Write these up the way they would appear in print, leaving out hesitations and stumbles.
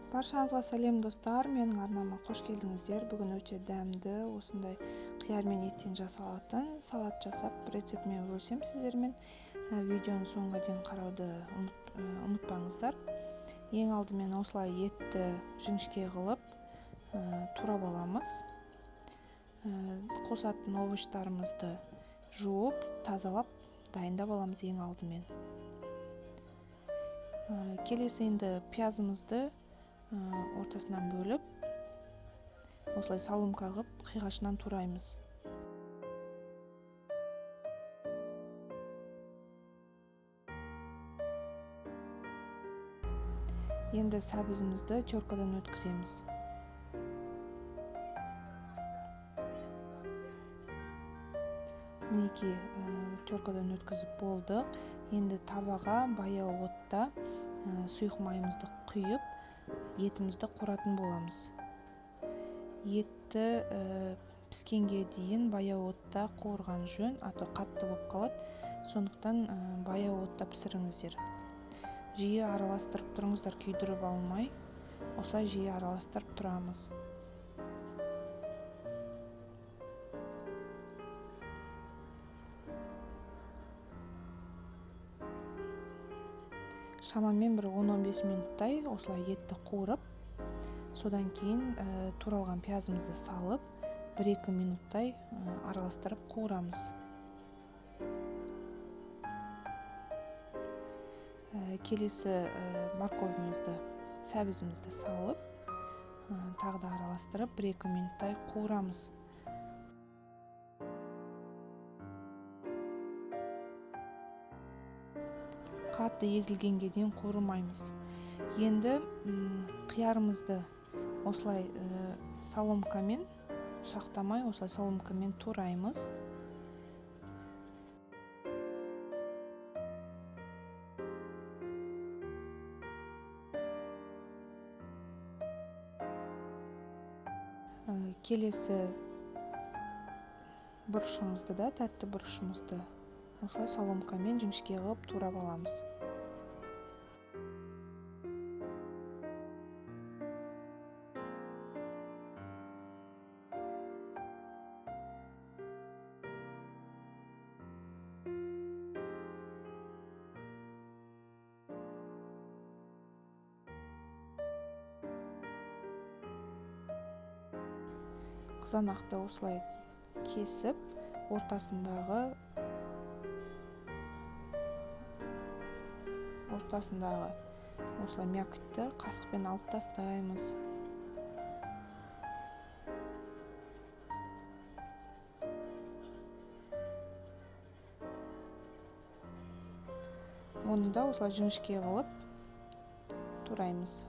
Баршаңызға сәлем достар, менің арнама қош келдіңіздер. Бүгін өте дәмді, осындай қияр мен еттен жасалатын салат жасап рецептімен бөлсем сіздермен. Видеоны соңға дейін қарауды ұмытпаңыздар. Ең алдымен осылай етті жіңішке қылып турап аламыз. Қосатын овощтарымызды жуып, тазалап, дайындап аламыз ең алдымен. Келесі енді пиязымызды ортасынан бөліп, осылай салымқа қылып, қиғашынан тураймыз. Енді сәбізімізді теркадан өткіземіз. Мінекей теркадан өткізіп болдық. Енді табаға баяу отта сұйық майымызды құйып, етімізді қоратын боламыз. Етті піскенге дейін баяу отта қуырған жөн, ато қатты болып қалады. Сондықтан баяу отта пісіріңіздер. Жиі араластырып тұрыңыздар, күйдіріп алмай. Осылай жиі араластырып тұрамыз. Шамамен бір 10-15 минуттай осылай етті қуырып, содан кейін туралған пиязымызды салып, 1-2 минуттай араластырып қуырамыз. Келесі морковымызды, сәбізімізді салып, тағы да араластырып, 1-2 минуттай қуырамыз. Қатты езілгенге дейін қуырмаймыз. Енді қиярымызды осылай соломкамен, ұсақтамай, осылай соломкамен тураймыз. Келесі бұрышымызды да, тәтті бұрышымызды осылай соломкамен жіңішке қылып турап аламыз. Қызанақты осылай кесіп, ортасындағы осылай мякотьті қасықпен алып тастаймыз. Оны да осылай жіңішке қылып тураймыз.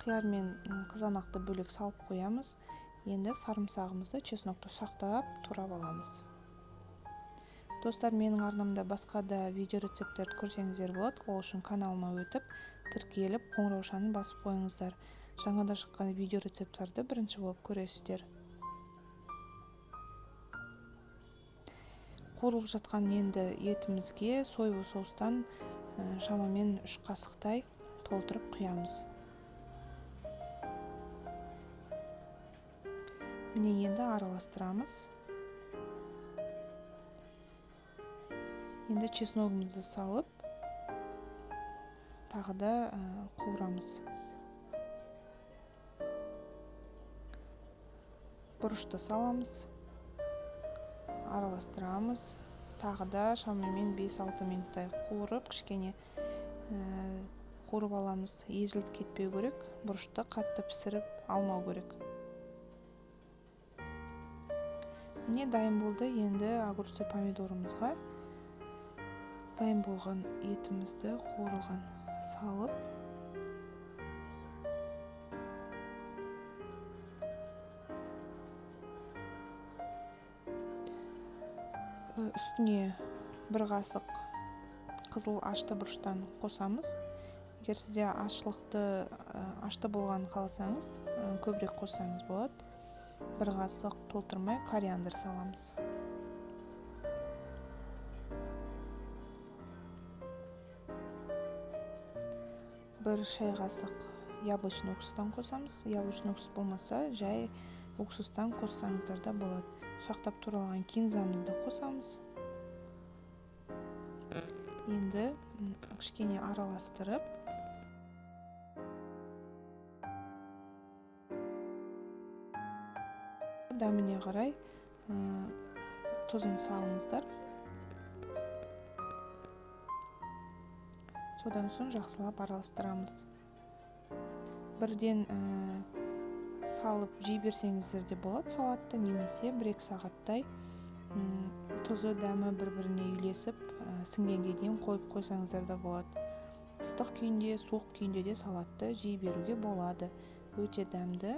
Қияр мен қызанақты бөлек салып қоямыз. Енді сарымсағымызды, чеснокты ұсақтап турап аламыз. Достар, менің арнамда басқа да видео рецепттерді көрсеңіздер болады. Ол үшін каналыма өтіп, тіркеліп, қоңыраушаны басып қойыңыздар. Жаңада шыққан видео рецепттарды бірінші болып көресіздер. Қуырылып жатқан енді етімізге соевый соустан шамамен 3 қасықтай толтырып құямыз. Міне енді араластырамыз. Енді чесногымызды салып, тағы да қуырамыз. Бұрышты саламыз, араластырамыз. Тағы да шамамен 5-6 минуттай қуырып, кішкене қуырып аламыз. Езіліп кетпеу керек, бұрышты қатты пісіріп алмау керек. Міне дайын болды. Енді огурцы помидорымызға дайын болған етімізді қуырылған салып, үстіне 1 қасық қызыл ашты бұрыштан қосамыз. егер сізде ашты болғанын қаласаңыз, көбірек қоссаңыз болады. 1 қасық толтырмай кориандр саламыз. Бір шай қасық яблочный уксустан қосамыз. Яблочный уксус болмаса, жай уксустан қоссаңыздар да болады. Ұсақтап туралған кинзамды да қосамыз. Енді кішкене араластырып, дәміне қарай тұзын салыңыздар. Содан соң жақсылап араластырамыз. Бірден салып жей берсеңіздер де болады салатты, немесе 1-2 сағаттай тұзы дәмі бір-біріне үйлесіп, сіңгенге дейін қойып қойсаңыздар да болады. Ыстық күйінде, суық күйінде де салатты жей беруге болады. Өте дәмді,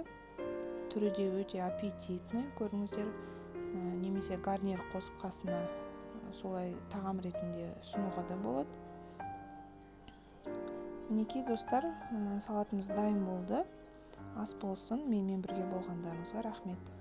түрі де өте аппетитный, көріңіздер, немесе гарнир қосып қасына солай тағам ретінде ұсынуға да болады. Мінекей достар, салатымыз дайын болды. Ас болсын, менімен бірге болғандарыңызға рахмет.